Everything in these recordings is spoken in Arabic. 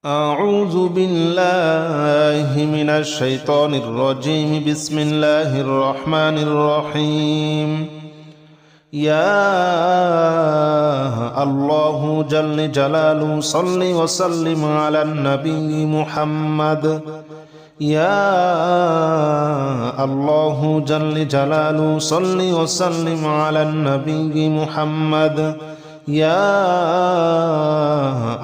أعوذ بالله من الشيطان الرجيم. بسم الله الرحمن الرحيم. يا الله جل جلاله صل وسلم على النبي محمد. يا الله جل جلاله صل وسلم على النبي محمد. يا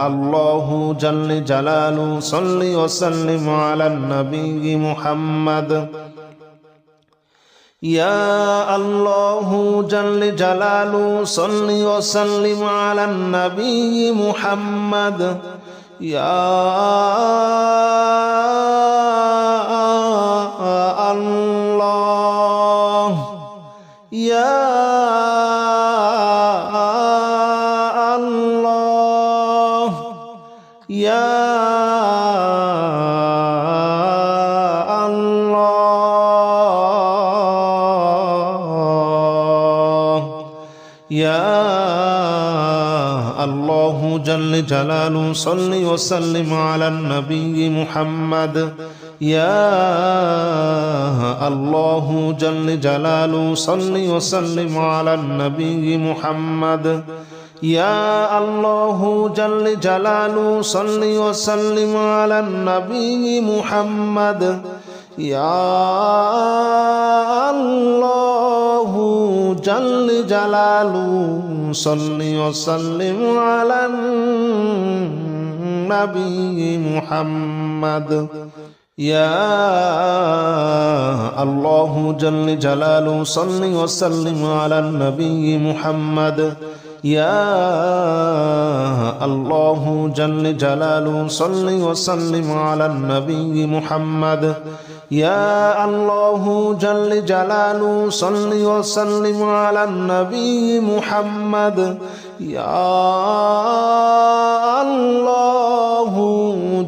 الله جل جلاله صل وسلم على النبي محمد. يا الله جل جلاله صل وسلم على النبي محمد. يا الله يا يا الله يا الله جل جلاله صل وسلم على النبي محمد. يا الله جل جلاله صل وسلم على النبي محمد. يا الله جل جلاله صل وسلم على النبي محمد. يا الله جل جلاله صل وسلم على النبي محمد. يا الله جل جلاله صل وسلم على النبي محمد. يا الله جل جلاله صل وسلم على النبي محمد. يا الله جل جلاله صل وسلم على النبي محمد. يا الله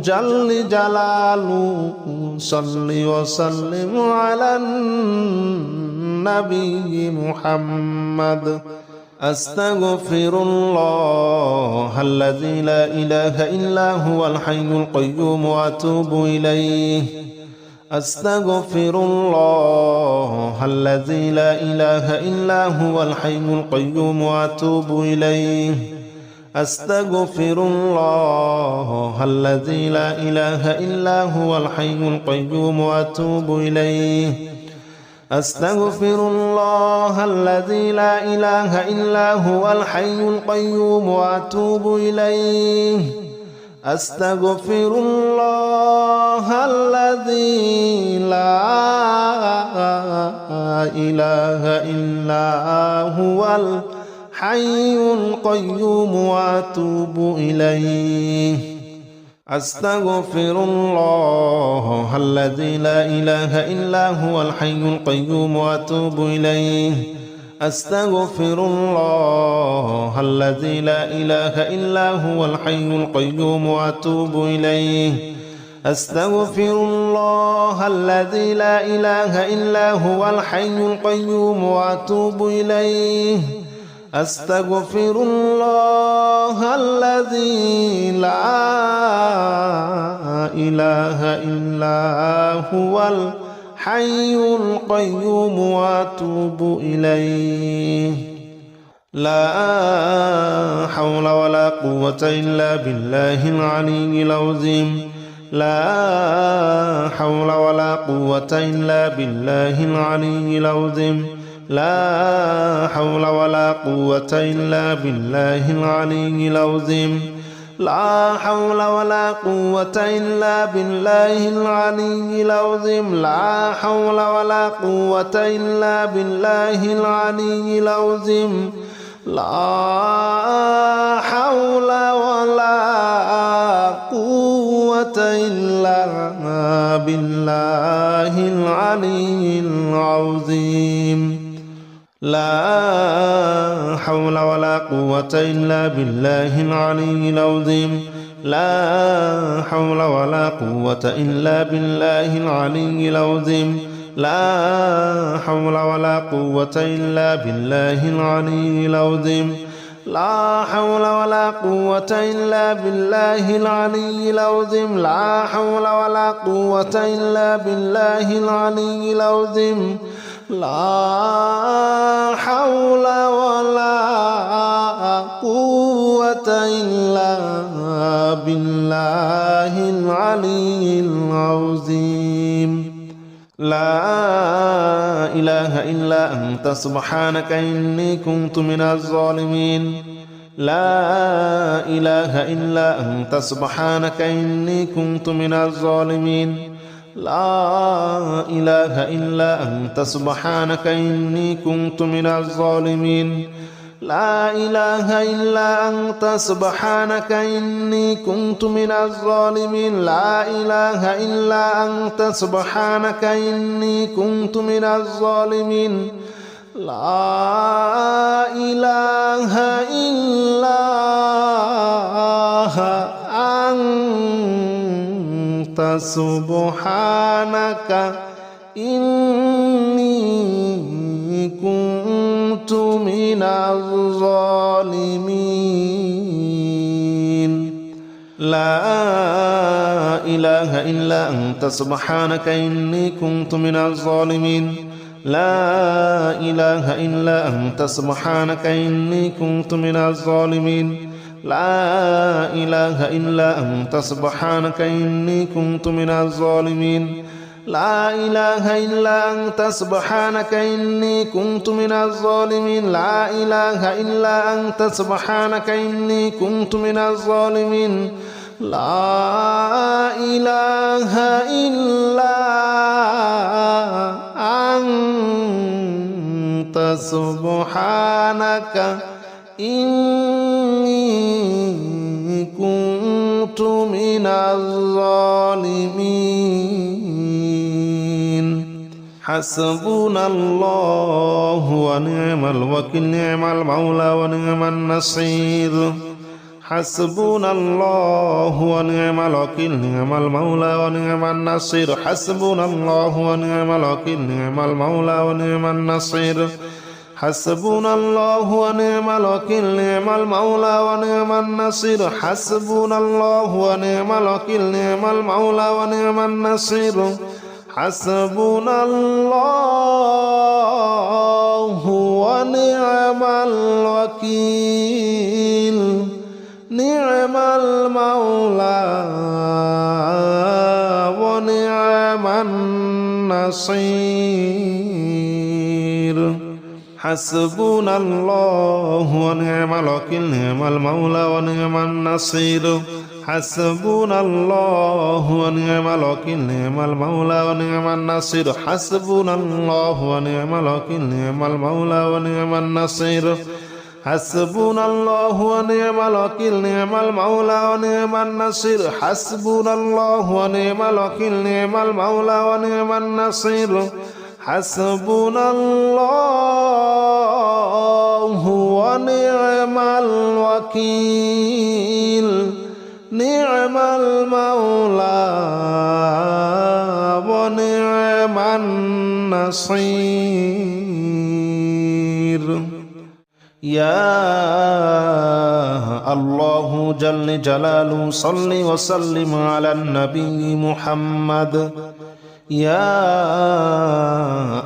جل جلاله صل وسلم على النبي محمد. أستغفر الله الذي لا إله إلا هو الحي القيوم وأتوب إليه. أستغفر الله الذي لا إله إلا هو الحي القيوم وأتوب إليه. أستغفر الله الذي لا إله إلا هو الحي القيوم وأتوب إليه. أستغفر الله الذي لا إله إلا هو الحي القيوم وأتوب إليه. أستغفر الله الذي لا إله إلا هو الحي القيوم وأتوب إليه. أستغفر الله الذي لا إله إلا هو الحي القيوم وأتوب إليه. أستغفر الله الذي لا إله إلا هو الحي القيوم وأتوب إليه. أستغفر الله الذي لا إله إلا هو الحي القيوم وأتوب إليه. أستغفر الله الذي لا إله إلا هو الحي القيوم وأتوب إليه. لا حول ولا قوة إلا بالله العلي العظيم. لا حول ولا قوة إلا بالله العلي العظيم. لا حول ولا قوة إلا بالله العلي العظيم. لا حول ولا قوة إلا بالله العلي العظيم. لا حول ولا قوة إلا بالله العلي العظيم. لا حول ولا قوة إلا بالله العلي العظيم. لا حول ولا قوة إلا بالله العلي العظيم. لا حول ولا قوة إلا بالله العلي العظيم. لا حول ولا قوة إلا بالله العلي العظيم. لا حول ولا قوة إلا بالله العلي العظيم لا حول ولا قوة إلا بالله العلي العظيم لا حول ولا قوة إلا بالله العلي العظيم لا إله إلا أنت سبحانك إني كنت من الظالمين لا إله إلا أنت سبحانك إني كنت من الظالمين لا إله إلا أنت سبحانك إني كنت من الظالمين لا إله إلا أنت سبحانك إني كنت من الظالمين لا إله إلا أنت سبحانك إني كنت من الظالمين لا إله إلا أنت سبحانك إني كنت من الظالمين لا إله إلا أنت سبحانك إني كنت من الظالمين لا إله إلا أنت سبحانك إني كنت من الظالمين لا إله إلا أنت سبحانك إني كنت من الظالمين لا إله إلا أنت سبحانك إني كنت من الظالمين لا إله إلا أنت سبحانك إني كنت من الظالمين لا إله إلا أنت سبحانك إني كنت من الظالمين حسبنا الله ونعم الوكيل نعم المولى ونعم النصير حسبنا الله ونعم الوكيل نعم المولى ونعم النصير حسبنا الله ونعم الوكيل نعم المولى ونعم النصير حسبنا الله ونعم الوكيل نعم المولى ونعم النصير حسبنا الله ونعم الوكيل نعم المولى ونعم النصير حسبنا الله ونعم الوكيل نعم المولى ونعم النصير حسبنا الله ونعم الوكيل نعم المولى ونعم النصير حسبنا الله ونعم الوكيل نعم المولى ونعم النصير حسبنا الله ونعم الوكيل نعم المولى ونعم النصير حسبنا الله ونعم الوكيل نعم المولى ونعم النصير حسبنا الله ونعم الوكيل نعم المولى ونعم النصير حسبنا الله ونعم الوكيل نعم المولى ونعم النصير يا الله جل جلاله صل وسلم على النبي محمد يا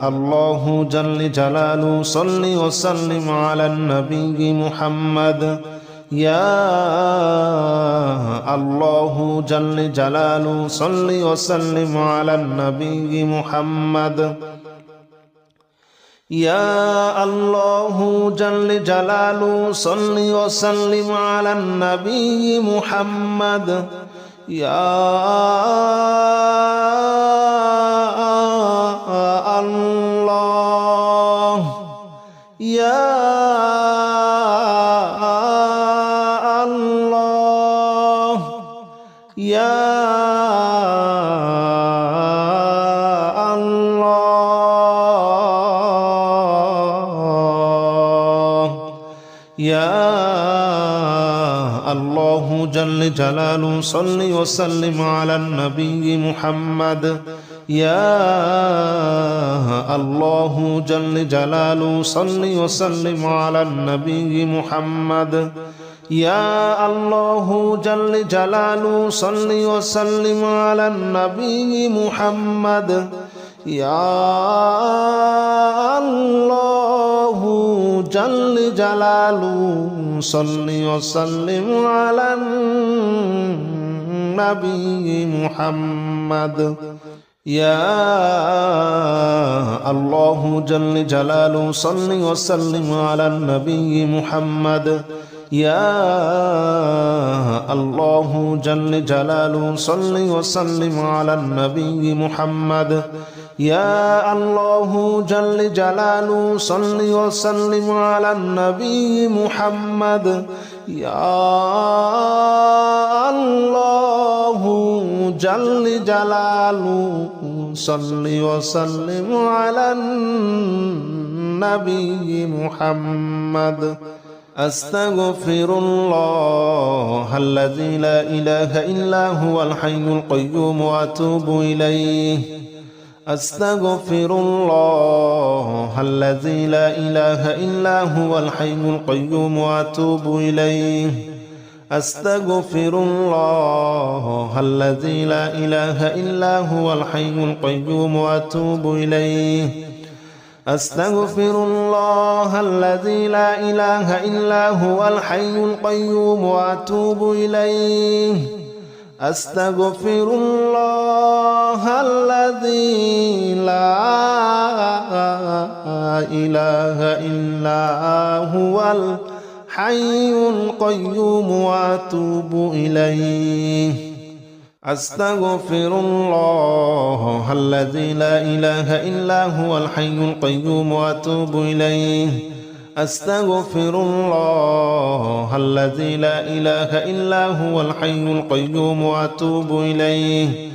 الله جل جلاله صل وسلم على النبي محمد يا الله جل جلاله صل وسلم على النبي محمد يا الله جل جلاله صل وسلم على النبي محمد يا الله يا الله يا يا الله جل جلاله صل وسلم على النبي محمد يا الله جل جلاله صل وسلم على النبي محمد يا الله جل جلاله صل وسلم على النبي محمد يا الله جل جلاله صل وسلم على النبي محمد يا الله جل جلاله صل وسلم على النبي محمد يا الله جل جلاله صل وسلم على النبي محمد يا الله جل جلاله صل وسلم على النبي محمد يا الله جل جلاله صل وسلم على النبي محمد أستغفر الله الذي لا إله إلا هو الحي القيوم وأتوب إليه أستغفر الله الذي لا إله إلا هو الحي القيوم وأتوب إليه أستغفر الله الذي لا إله إلا هو الحي القيوم وأتوب إليه أستغفر الله الذي لا إله إلا هو الحي القيوم وأتوب إليه أستغفر الله الذي لا إله إلا هو الحي القيوم وأتوب إليه أستغفر الله الذي لا إله إلا هو الحي القيوم وأتوب إليه أستغفر الله الذي لا إله إلا هو الحي القيوم وأتوب إليه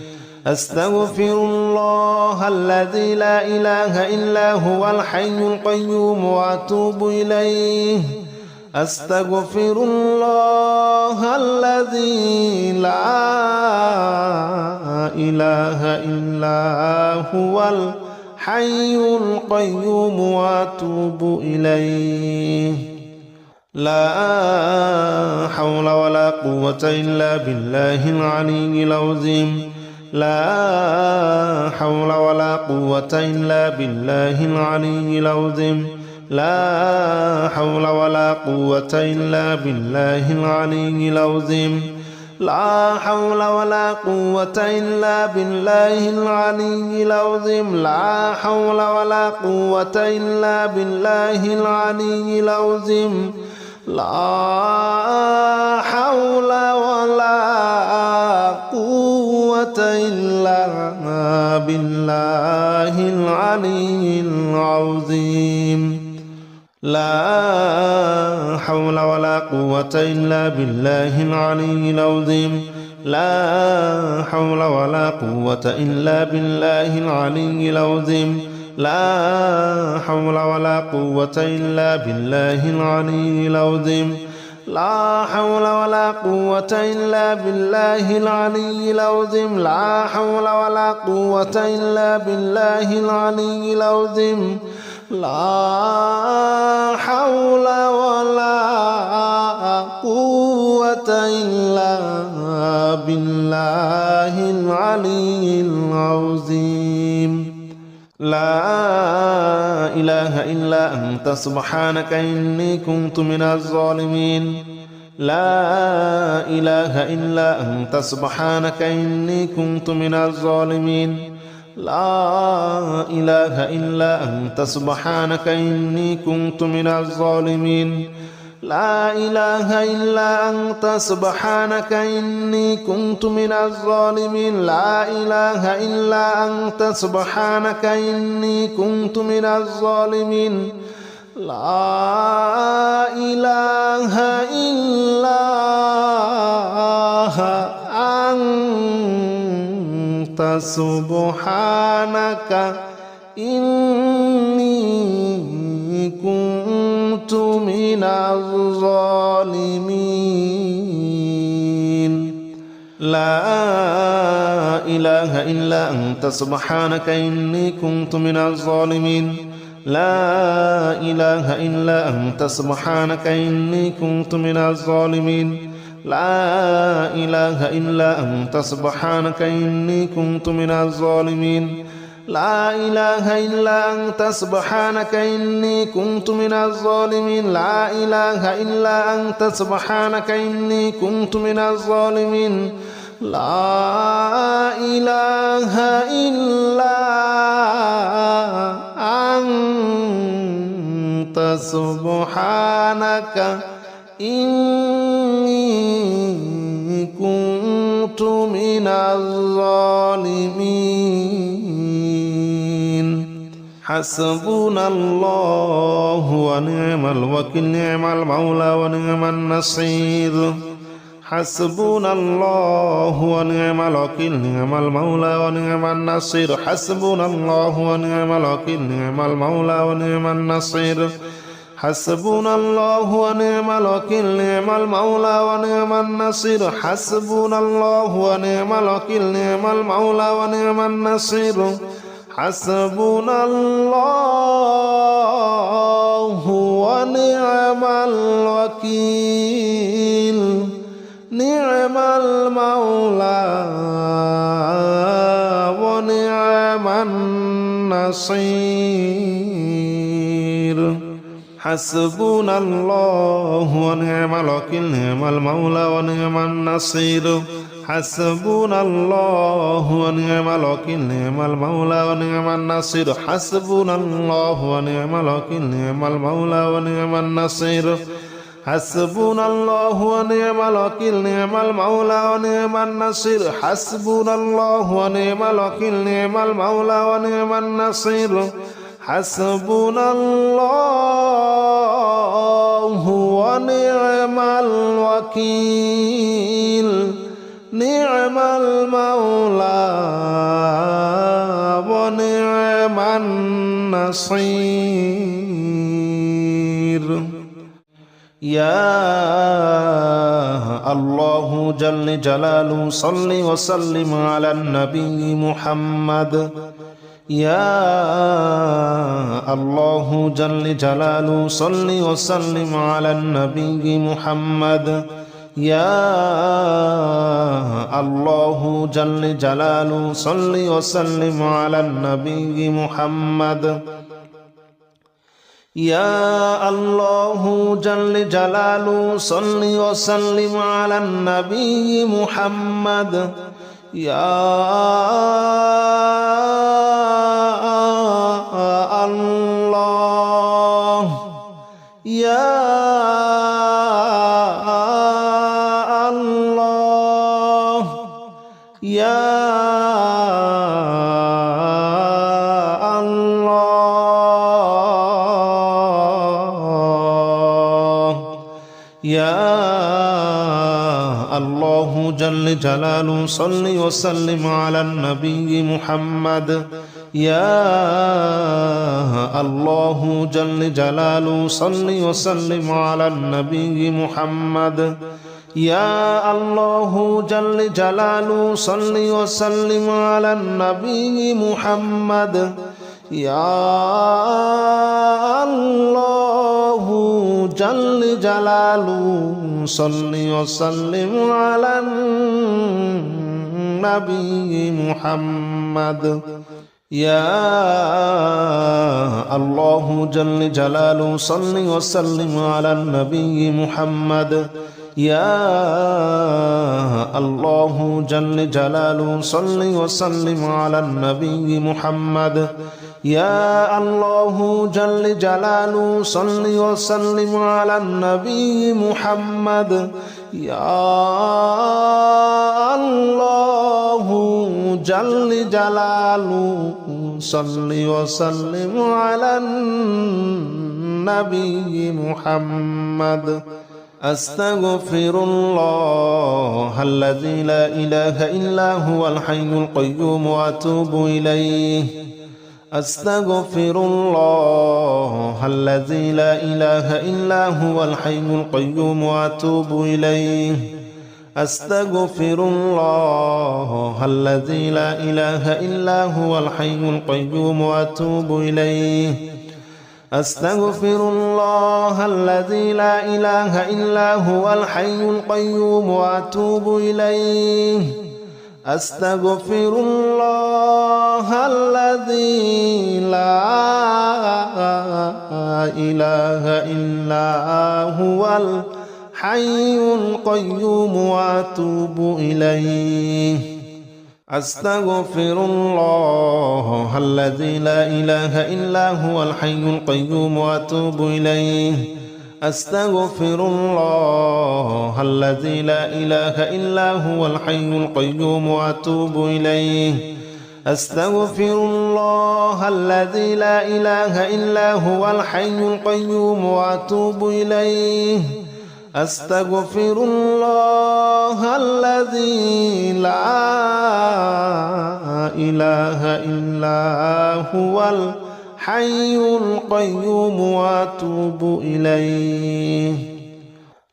أستغفر الله الذي لا إله إلا هو الحي القيوم وأتوب إليه أستغفر الله الذي لا إله إلا هو الحي القيوم وأتوب إليه لا حول ولا قوة إلا بالله العلي العظيم لا حول ولا قوة إلا بالله العلي العظيم لا حول ولا قوة إلا بالله العلي العظيم لا حول ولا قوة إلا بالله العلي العظيم لا حول ولا قوة إلا بالله العلي العظيم لا حول ولا قوة إلا بالله العلي العظيم لا حول ولا قوة إلا بالله العلي العظيم لا حول ولا قوة إلا بالله العلي العظيم لا حول ولا قوة إلا بالله العلي العظيم لا حول ولا قوة إلا بالله العلي العظيم لا حول ولا قوة إلا بالله العلي العظيم لا حول ولا قوة إلا بالله العلي العظيم لا إله إلا أنت سبحانك إني كنت من الظالمين لا إله إلا أنت سبحانك إني كنت من الظالمين لا إله إلا أنت سبحانك إني كنت من الظالمين لا إله إلا أنت سبحانك إني كنت من الظالمين لا إله إلا أنت سبحانك إني كنت من الظالمين لا إله إلا أنت سبحانك إني كنت من الظالمين لا إله إلا أنت سبحانك إني كنت من الظالمين لا إله إلا أنت سبحانك إني كنت من الظالمين لا إله إلا أنت سبحانك إني كنت من الظالمين لا إله إلا أنت سبحانك إني كنت من الظالمين لا إله إلا أنت سبحانك إني كنت من الظالمين لا إله إلا أنت سبحانك إني كنت من الظالمين حسبنا الله ونعم الوكيل نعم المولى ونعم النصير حسبنا الله ونعم الوكيل نعم المولى ونعم النصير حسبنا الله ونعم الوكيل نعم المولى ونعم النصير حسبنا الله ونعم الوكيل نعم المولى ونعم النصير حسبنا الله ونعم الوكيل نعم المولى ونعم النصير حسبنا الله ونعم الوكيل نعم المولى ونعم النصير حسبنا الله ونعم الوكيل نعم المولى ونعم النصير حسبنا الله ونعم الوكيل نعم المولى ونعم النصير حسبنا الله ونعم الوكيل نعم المولى ونعم النصير حسبنا الله ونعم الوكيل نعم المولى ونعم النصير حسبنا الله ونعم الوكيل نعم المولى ونعم النصير حسبنا الله ونعم الوكيل نعم المولى ونعم النصير يا الله جل جلاله صل وسلم على النبي محمد يا الله جل جلاله صل وسلم على النبي محمد يا الله جل جلاله صل وسلم على النبي محمد يا الله جل جلاله صل وسلم على النبي محمد يا الله يا الله يا يا الله جل جلاله صل وسلم على النبي محمد يا الله جل جلاله صل وسلم على النبي محمد يا الله جل جلاله صل وسلم على النبي محمد يا الله جل جلاله صل وسلم على النبي محمد يا الله جل جلاله صل وسلم على النبي محمد يا الله جل جلاله صل وسلم على النبي محمد يا الله جل جلاله صل وسلم على النبي محمد يا الله جل جلاله صل وسلم على النبي محمد أستغفر الله الذي لا إله إلا هو الحي القيوم وأتوب إليه أستغفر الله الذي لا إله إلا هو الحي القيوم وأتوب إليه أستغفر الله الذي لا إله إلا هو الحي القيوم وأتوب إليه أستغفر الله الذي لا إله إلا هو الحي القيوم وأتوب إليه أستغفر الله الذي لا إله إلا هو الحي القيوم وأتوب إليه أستغفر الله الذي لا إله إلا هو الحي القيوم وأتوب إليه أستغفر الله الذي لا إله إلا هو الحي القيوم وأتوب إليه أستغفر الله الذي لا إله إلا هو الحي القيوم وأتوب إليه أستغفر الله الذي لا إله إلا هو الحي القيوم وأتوب إليه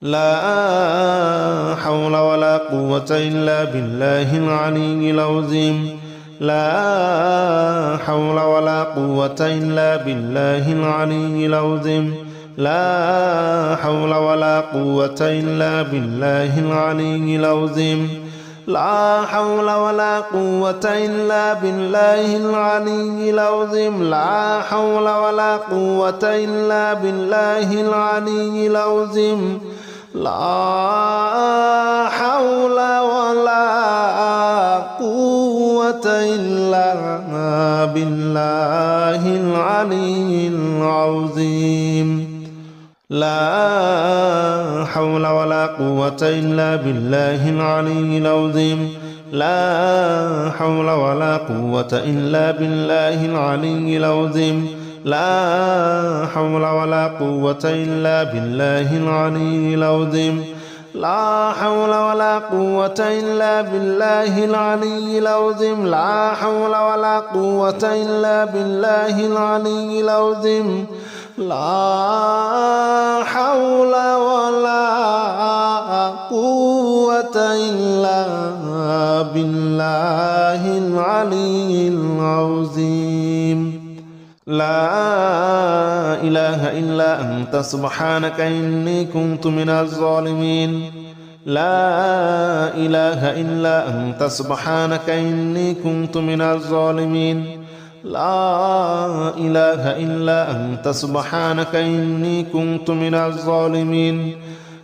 لا حول ولا قوة إلا بالله العلي العظيم لا حول ولا قوة إلا بالله العلي العظيم لا حول ولا قوة إلا بالله العلي العظيم لا حول ولا قوة إلا بالله العلي العظيم لا حول ولا قوة إلا بالله العلي العظيم لا حول ولا قوة إلا بالله العلي العظيم لا حول ولا قوة إلا بالله العلي العظيم لا حول ولا قوة إلا بالله العلي العظيم لا حول ولا قوة إلا بالله العلي العظيم لا حول ولا قوة إلا بالله العلي العظيم لا حول ولا قوة إلا بالله العلي العظيم لا حول ولا قوة إلا بالله العلي العظيم لا إله إلا أنت سبحانك إني كنت من الظالمين لا إله إلا أنت سبحانك إني كنت من الظالمين لا إله إلا أنت سبحانك إني كنت من الظالمين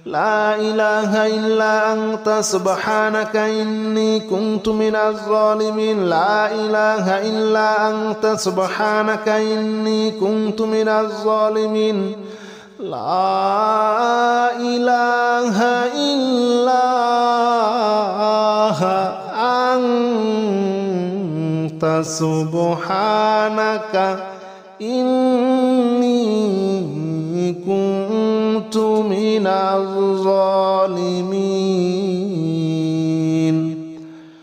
لا إله إلا أنت سبحانك إني كنت من الظالمين لا إله إلا أنت سبحانك إني كنت من الظالمين لا إله إلا أنت سبحانك إني كنت من الظالمين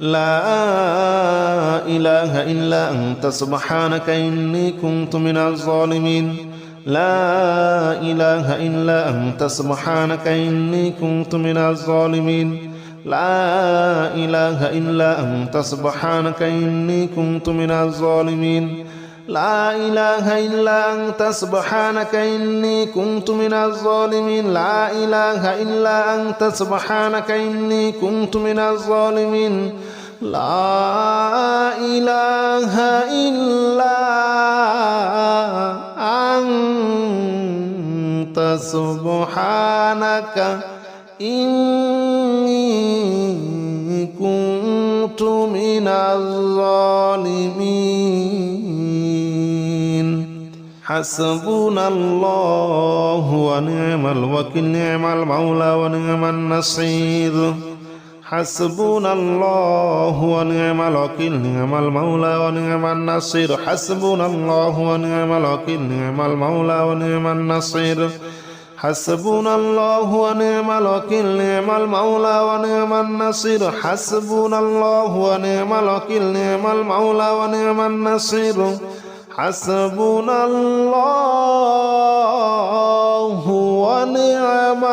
لا إله إلا أنت سبحانك إني كنت من الظالمين لا إله إلا أنت سبحانك إني كنت من الظالمين لا إله إلا أنت سبحانك إني كنت من الظالمين لا إله إلا أنت سبحانك إني كنت من الظالمين لا إله إلا أنت سبحانك إني كنت من الظالمين لا إله إلا أنت سبحانك إني كنت من الظالمين حسبنا الله ونعم الوكيل نعم المولى ونعم النصير حسبنا الله ونعم الوكيل نعم المولى ونعم النصير حسبنا الله ونعم الوكيل نعم المولى ونعم النصير حسبنا الله ونعم الوكيل نعم المولى ونعم النصير حسبنا الله ونعم الوكيل نعم المولى ونعم النصير حسبنا الله ونعم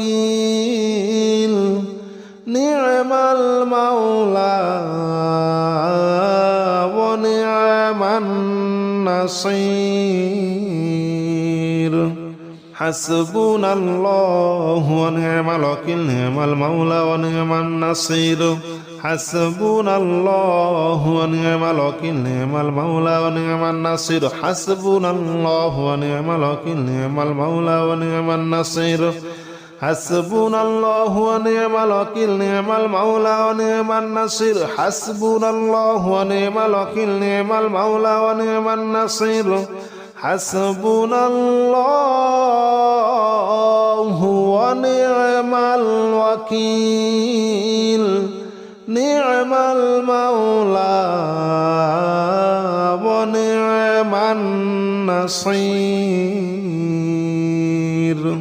الوكيل نعم المولى ونعم النصير حسبنا الله ونعم الوكيل نعم المولى ونعم النصير حسبنا الله ونعم الوكيل نعم المولى ونعم النصير حسبنا الله ونعم الوكيل نعم المولى ونعم النصير حسبنا الله ونعم الوكيل نعم المولى ونعم النصير حسبنا الله ونعم الوكيل نعم المولى ونعم النصير حسبنا الله ونعم الوكيل نعم المولى ونعم النصير